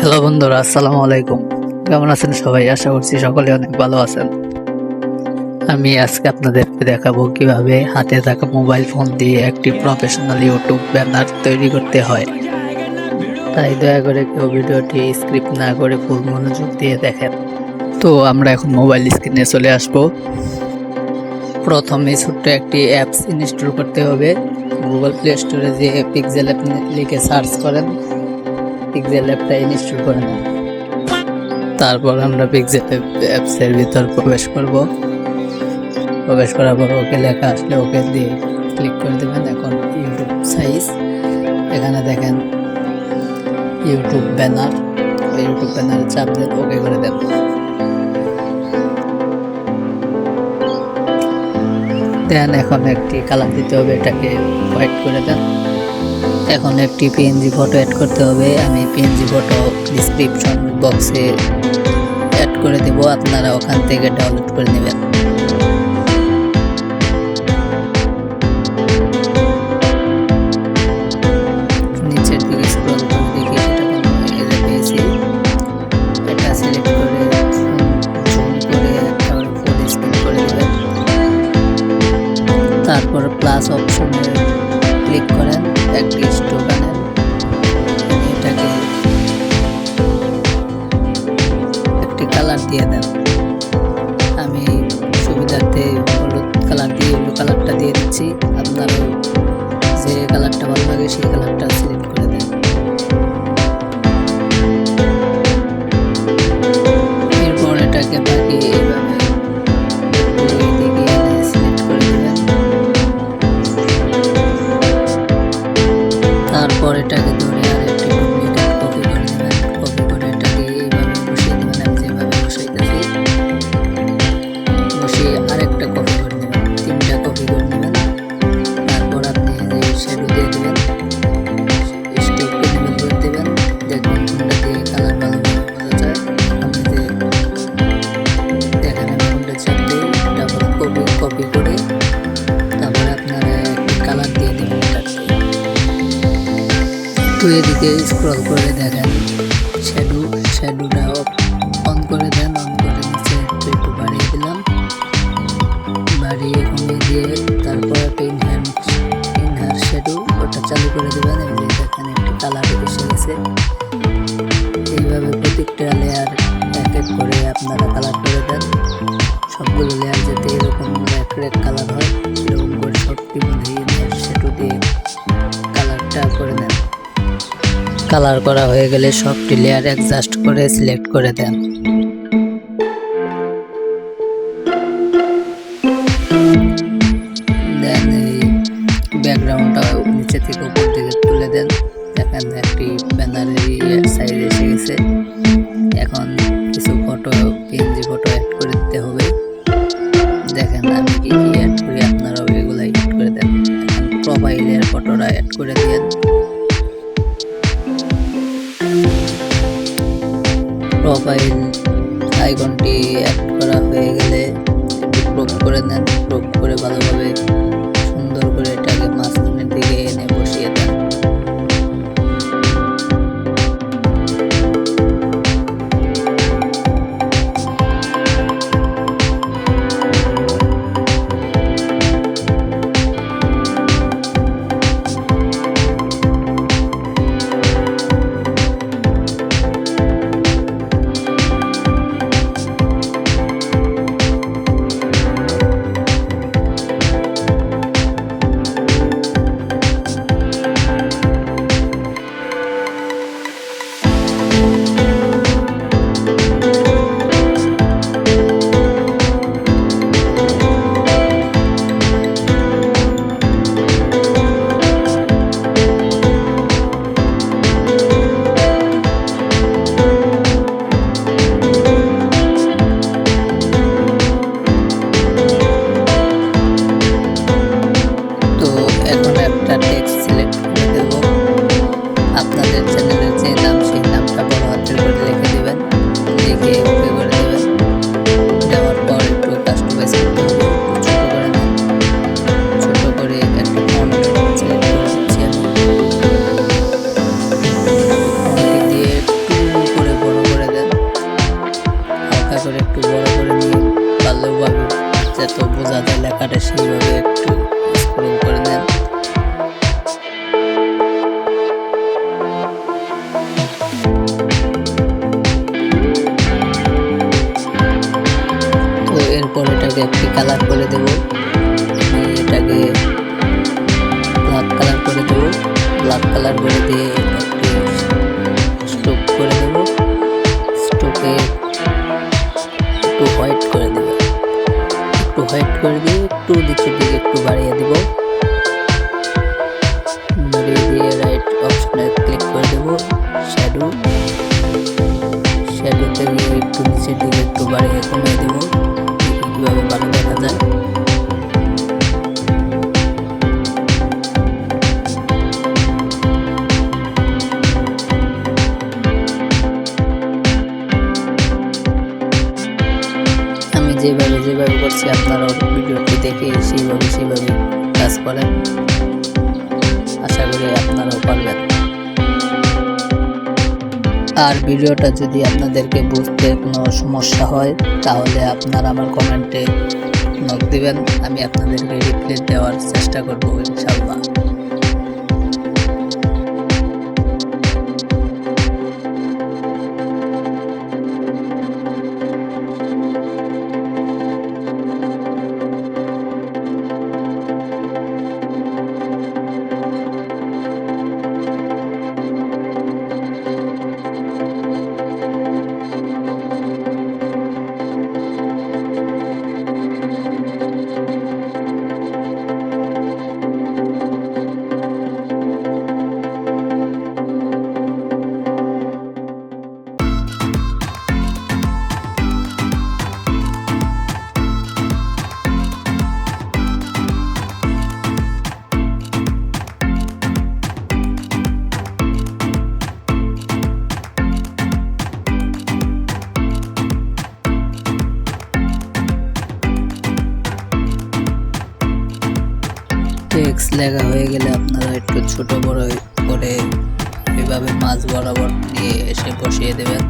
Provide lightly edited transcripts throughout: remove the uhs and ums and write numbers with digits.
Hello বন্ধুরা, আসসালামু আলাইকুম। কেমন আছেন সবাই? আশা করছি সকলে অনেক ভালো আছেন। আমি আজকে আপনাদেরকে দেখাবো কিভাবে হাতে থাকা মোবাইল ফোন দিয়ে একটি প্রফেশনাল ইউটিউব ব্যানার তৈরি করতে হয়। তাই দয়া করে কেউ ভিডিওটি স্ক্রিপ্ট না করে ফুল মনোযোগ দিয়ে দেখেন। তো আমরা এখন মোবাইল স্ক্রিনে চলে আসব। প্রথমে ছোট্ট একটি অ্যাপস ইনস্টল করতে হবে। গুগল প্লে স্টোরে যে পিক্সেল অ্যাপ লিখে সার্চ করেন, পিক্সেল অ্যাপটা ইনস্টল করে নেন। তারপর আমরা পিক্সেল অ্যাপসের ভিতর প্রবেশ করব। প্রবেশ করার পর ওকে লেখা আসলে ওকে দিয়ে ক্লিক করে দেবেন। এখন ইউটিউব সাইজ, এখানে দেখেন ইউটিউব ব্যানার, ইউটিউব ব্যানারে চাপ দিয়ে ওকে করে দেন। দেন এখন একটি কালার দিতে হবে, এটাকে হোয়াইট করে দেন। এখন একটি পিএনজি ফটো অ্যাড করতে হবে। আমি পিএনজি ফটো ডিসক্রিপশন বক্সে অ্যাড করে দেব, আপনারা ওখান থেকে ডাউনলোড করে নেবেন। নিচের দিকে স্ক্রল করে দেখি এটা পেয়েছি। এটা সিলেক্ট করে জুম করে তারপরে ফুল স্ক্রিন করে দেবেন। তারপর প্লাস অপশনে ক্লিক করেন, একটি টোকেনের এটাকে একটি কালার দিয়ে দেন। আমি সুবিধার্থে হলুদ কালার দিয়ে কালারটা দিয়ে দিচ্ছি। আপনারও যে কালারটা ভালো লাগে সেই কালারটা সিলেক্ট করে দেন। এরপর এটাকে বাকি এইভাবে সিলেক্ট করে দেবেন। তারপর এটাকে ধরে আর একটি ডুপ্লিকেট কপি করে দেবেন। কপি করে এটাকে এইভাবে বসিয়ে দেবেন। আমি যেভাবে বসাইতেছি বসিয়ে আরেকটা কপি করে দেবেন, তিনটা কপি করে দেবেন। তারপর আপনি যে শ্যাডো দিয়ে দেবেন, স্ট্রোক করে দেবেন। দেখবেন কোনটা দিয়ে কালার ভালোভাবে বোঝা যায়। আপনি যে দেখেন আমি কোনটা চাপ দিই, ডাবল কপি করে তারপরে আপনারা একটি কালার দিয়ে দেবেন। তো এদিকে স্ক্রল করে দেখেন শ্যাডোটা অন করে দেন। অন করে নিচে একটু বাড়িয়ে দিলাম, বাড়িয়ে কমিয়ে দিয়ে তারপর একটা ইনহার শ্যাডো ওটা চালু করে দেবেন। এই যে দেখেন একটু কালার এসে গেছে। এইভাবে প্রত্যেকটা লেয়ার এক এক করে আপনারা কালার করে দেন। সবগুলো লেয়ার যাতে এরকম এক কালার হয় এরকম করে সবটি মধ্যে ইনহার শ্যাডো দিয়ে কালারটা করে দেন। কালার করা হয়ে গেলে সবটি লেয়ার অ্যাডজাস্ট করে সিলেক্ট করে দেন। দেন এই ব্যাকগ্রাউন্ডটা নিচে থেকে উপর দিকে তুলে দেন। দেখেন একটি ব্যানারের সাইজ এসে গেছে। এখন কিছু ফটো পিএনজি ফটো অ্যাড করে দিতে হবে। দেখেন আমি কি অ্যাড করি, আপনারাও এগুলো অ্যাড করে দেন। এখন প্রোফাইলের ফটোটা অ্যাড করে দেন। প্রোফাইল আইকনটি অ্যাড করা হয়ে গেলে একটু ক্রপ করে নেন। ক্রপ করে ভালোভাবে সুন্দর করে এটাকে মাঝখানের দিকে এনে বসিয়ে দেন। এটাকে একটি কালার করে দেব। আমি এটাকে ব্ল্যাক কালার করে দেব। ব্ল্যাক কালার করে দিয়ে একটি স্ট্রোক করে দেব। স্ট্রোকে একটু হোয়াইট করে দেব। একটু হোয়াইট করে দিয়ে একটু নিচের দিকে একটু বাড়িয়ে দেব। বাড়িয়ে দিয়ে রাইট অপশনে ক্লিক করে দেব। শ্যাডো, শ্যাডোতে গিয়ে একটু নিচের দিকে একটু বাড়িয়ে কমিয়ে দেব, কিভাবে ভালো দেখা যায়। আমি যেভাবে করছি আপনারাও ভিডিওটি দেখে সেইভাবে কাজ করেন। আশা করি আপনারাও পারবেন। আর ভিডিওটা যদি আপনাদেরকে বুঝতে কোনো সমস্যা হয় তাহলে আপনারা আমার কমেন্টে নক দিবেন, আমি আপনাদেরকে রিপ্লাই দেওয়ার চেষ্টা করব ইনশাআল্লাহ। টেক্সট লেখা হয়ে গেলে আপনারা একটু ছোট বড় করে এভাবে মাঝ বরাবর নিয়ে এসে বসিয়ে দেবেন।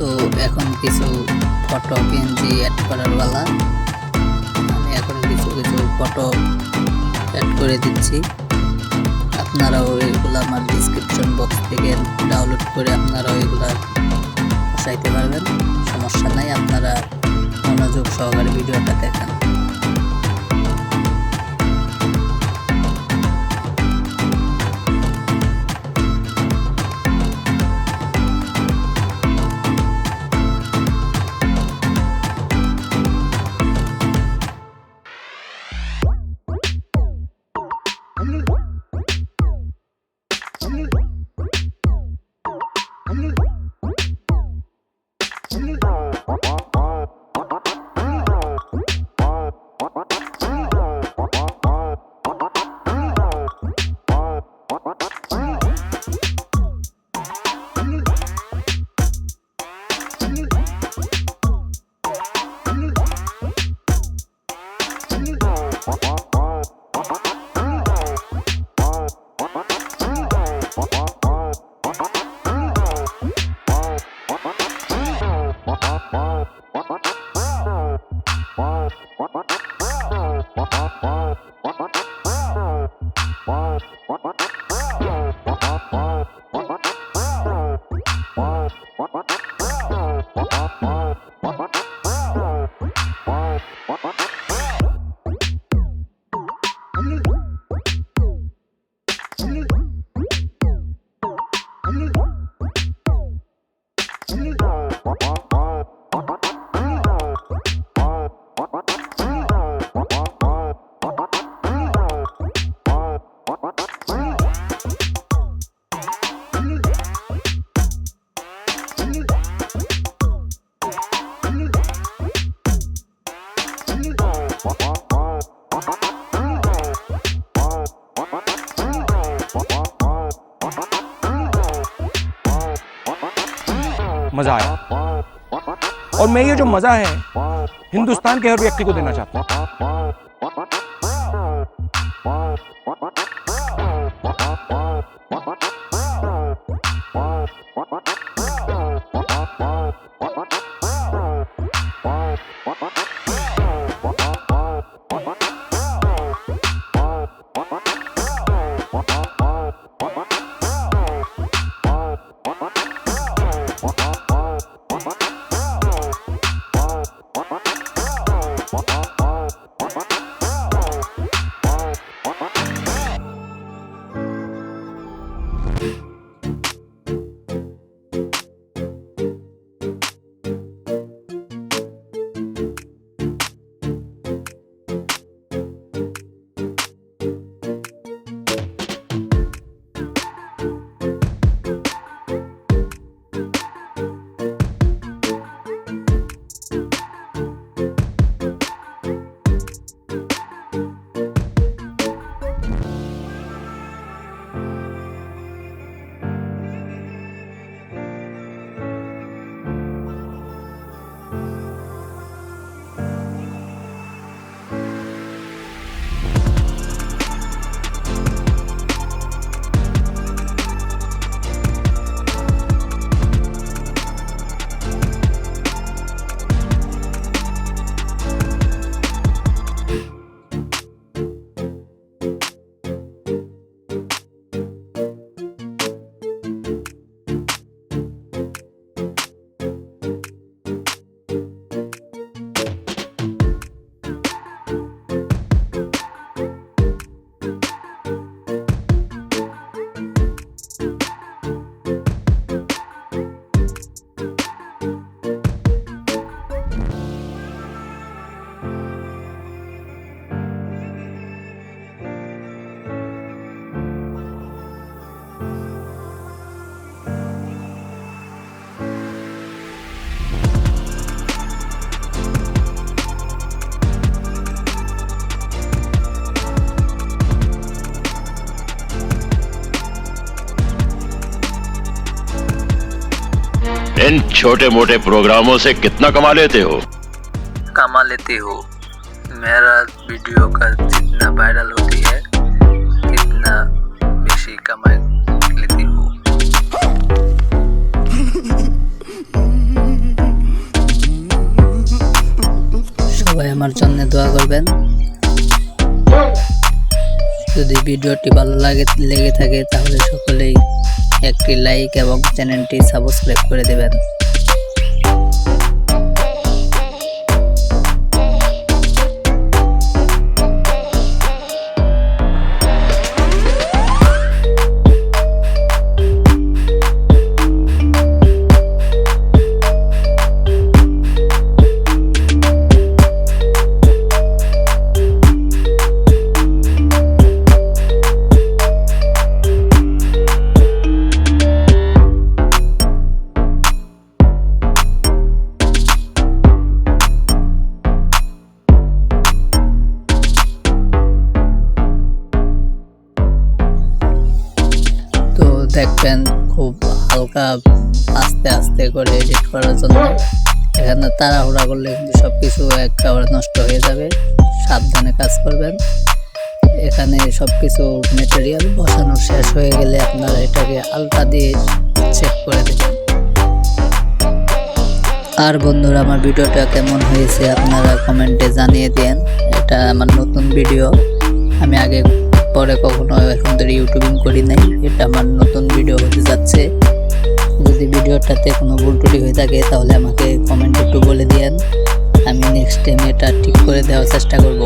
তো এখন কিছু ফটো পিএনজি অ্যাড করার পালা। আমি এখন কিছু ফটো অ্যাড করে দিচ্ছি। আপনারাও এগুলো আমার ডিসক্রিপশন বক্স থেকে ডাউনলোড করে আপনারাও এগুলো বসাইতে পারবেন, সমস্যা নাই। আপনারা মনোযোগ সহকারে ভিডিওটা দেখেন। Wow. और मैं ये जो मज़ा है हिंदुस्तान के हर व्यक्ति को देना चाहता हूँ। इन छोटे मोटे प्रोग्रामों से कितना कमा लेते हो? कमा लेती हूँ। मेरा वीडियो का जितना वायरल होती है कितना बेशी कमा लेती हूँ। সবাই আমার জন্য দোয়া করবেন। যদি ভিডিওটি ভালো লেগে থাকে তাহলে সকলেই একটি লাইক এবং চ্যানেলটি সাবস্ক্রাইব করে দেবেন। দেখবেন খুব হালকা আস্তে আস্তে করে এডিট করার জন্য। এখানে তাড়াহুড়া করলে কিন্তু সবকিছু একেবারে নষ্ট হয়ে যাবে, সাবধানে কাজ করবেন। এখানে সবকিছু ম্যাটেরিয়াল বসানো শেষ হয়ে গেলে আপনারা এটাকে আলতা দিয়ে চেক করে দেবেন। আর বন্ধুরা, আমার ভিডিওটা কেমন হয়েছে আপনারা কমেন্টে জানিয়ে দেন। এটা আমার নতুন ভিডিও, আমি আগে পরে কখনো এখন ধরে ইউটিউবিং করি নাই, এটা আমার নতুন ভিডিও হতে যাচ্ছে। যদি ভিডিওটাতে কোনো ভুল ত্রুটি হয়ে থাকে তাহলে আমাকে কমেন্টে একটু বলে দিয়েন, আমি নেক্সট টাইম এটা ঠিক করে দেওয়ার চেষ্টা করব।